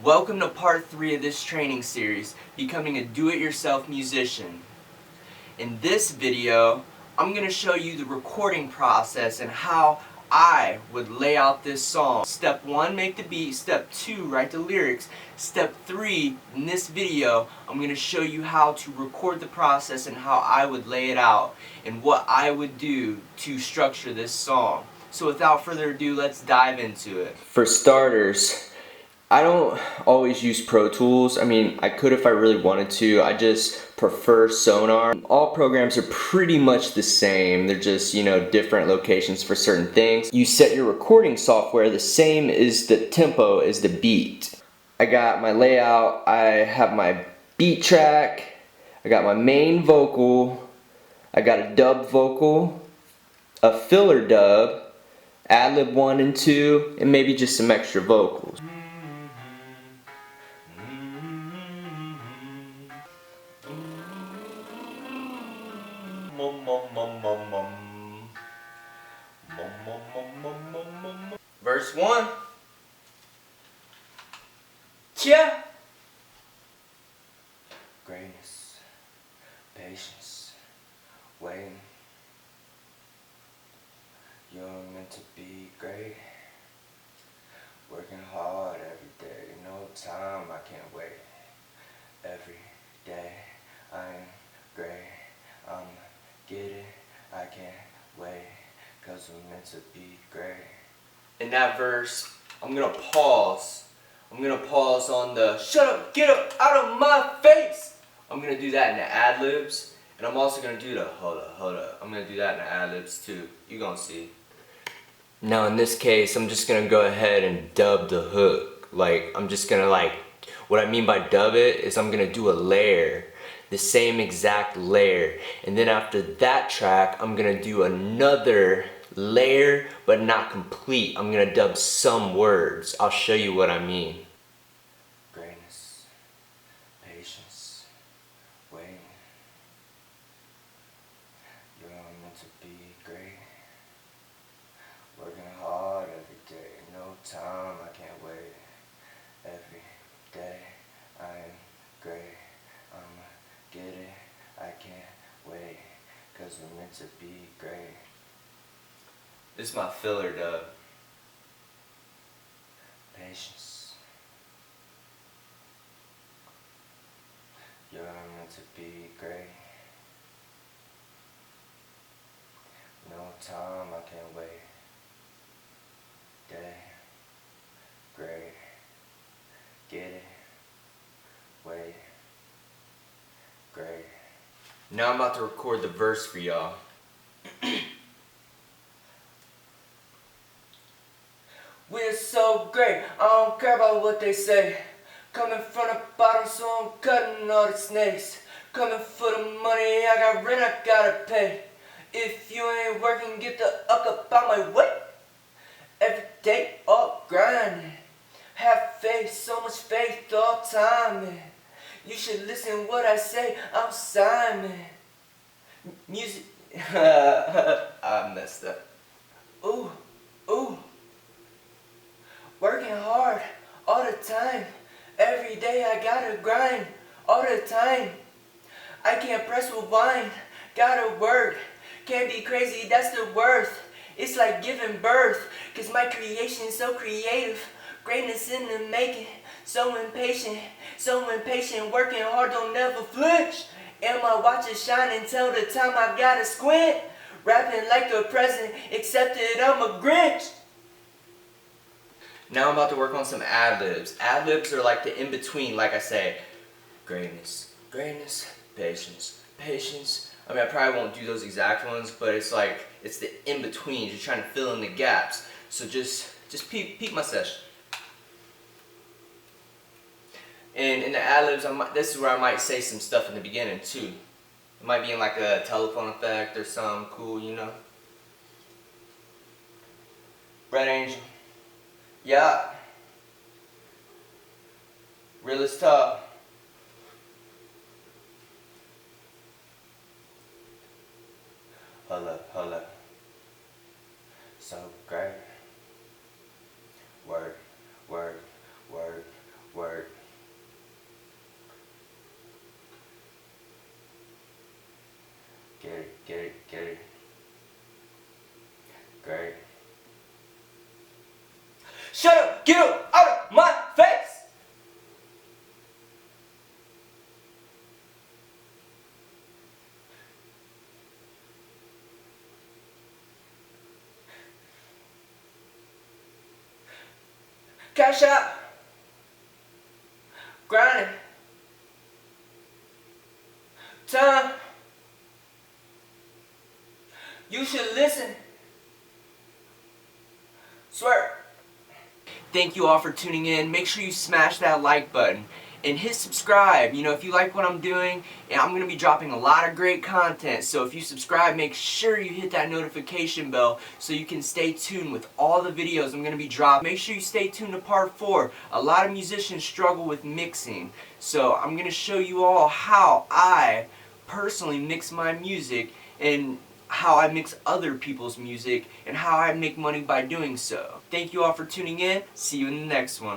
Welcome to part 3 of this training series, Becoming a Do-It-Yourself Musician. In this video, I'm going to show you the recording process and how I would lay out this song. Step 1, make the beat. Step 2, write the lyrics. Step 3, in this video, I'm going to show you how to record the process and how I would lay it out and what I would do to structure this song. So without further ado, let's dive into it. For starters, I don't always use Pro Tools. I mean, I could if I really wanted to. I just prefer Sonar. All programs are pretty much the same. They're just, different locations for certain things. You set your recording software the same as the tempo as the beat. I got my layout. I have my beat track. I got my main vocal. I got a dub vocal, a filler dub, ad-lib 1 and 2, and maybe just some extra vocals. Verse 1. Yeah. Greatness, patience, waiting. You're meant to be great. Working hard every day. No time, I can't wait. Every day I'm great. I'm get it, I can't wait. Cause we're meant to be great. In that verse, I'm gonna pause. I'm gonna pause on the shut up, get up, out of my face. I'm gonna do that in the ad-libs. And I'm also gonna do the hold up. I'm gonna do that in the ad-libs too. You gonna see. Now in this case, I'm just gonna go ahead and dub the hook. I'm just gonna what I mean by dub it is I'm gonna do a layer. The same exact layer. And then after that track, I'm gonna do another layer, but not complete. I'm gonna dub some words. I'll show you what I mean. Greatness, patience, waiting. You're meant to be great. Working hard every day. No time, I can't wait. Every day I'm great. Get it, I can't wait, cause we're meant to be great. This is my filler dub. Patience. You're meant to be great. No time, I can't wait. Day, great. Get it, wait. Great. Now I'm about to record the verse for y'all. We're so great, I don't care about what they say. Coming from the bottom, so I'm cutting all the snakes. Coming for the money, I got rent I gotta pay. If you ain't working, get the up out my way. Every day, all grinding. Have faith, so much faith all time, man. You should listen what I say, I'm Simon. Music, I messed up. Ooh. Working hard, all the time. Every day I gotta grind, all the time. I can't press rewind, gotta work. Can't be crazy, that's the worth. It's like giving birth, cause my creation's so creative. Greatness in the making, so impatient, working hard, don't never flinch. And my watch is shining till the time I gotta squint. Rapping like the president, except that I'm a Grinch. Now I'm about to work on some ad-libs. Ad-libs are like the in-between, like I say. Greatness, patience. I mean, I probably won't do those exact ones, but it's the in-between. You're trying to fill in the gaps. So just peep my session. And in the ad-libs, this is where I might say some stuff in the beginning too. It might be in like a telephone effect or something cool, Red Angel. Yeah. Real as tough. Hold up. So great. Word. Get it, get it. Great. Shut up! Get up out of my face! Cash out. Grinding. Time. You should listen. Swear. Thank you all for tuning in. Make sure you smash that like button and hit subscribe. You know, if you like what I'm doing, and I'm going to be dropping a lot of great content. So if you subscribe, make sure you hit that notification bell so you can stay tuned with all the videos I'm going to be dropping. Make sure you stay tuned to part 4. A lot of musicians struggle with mixing. So I'm going to show you all how I personally mix my music and how I mix other people's music and how I make money by doing so. Thank you all for tuning in. See you in the next one.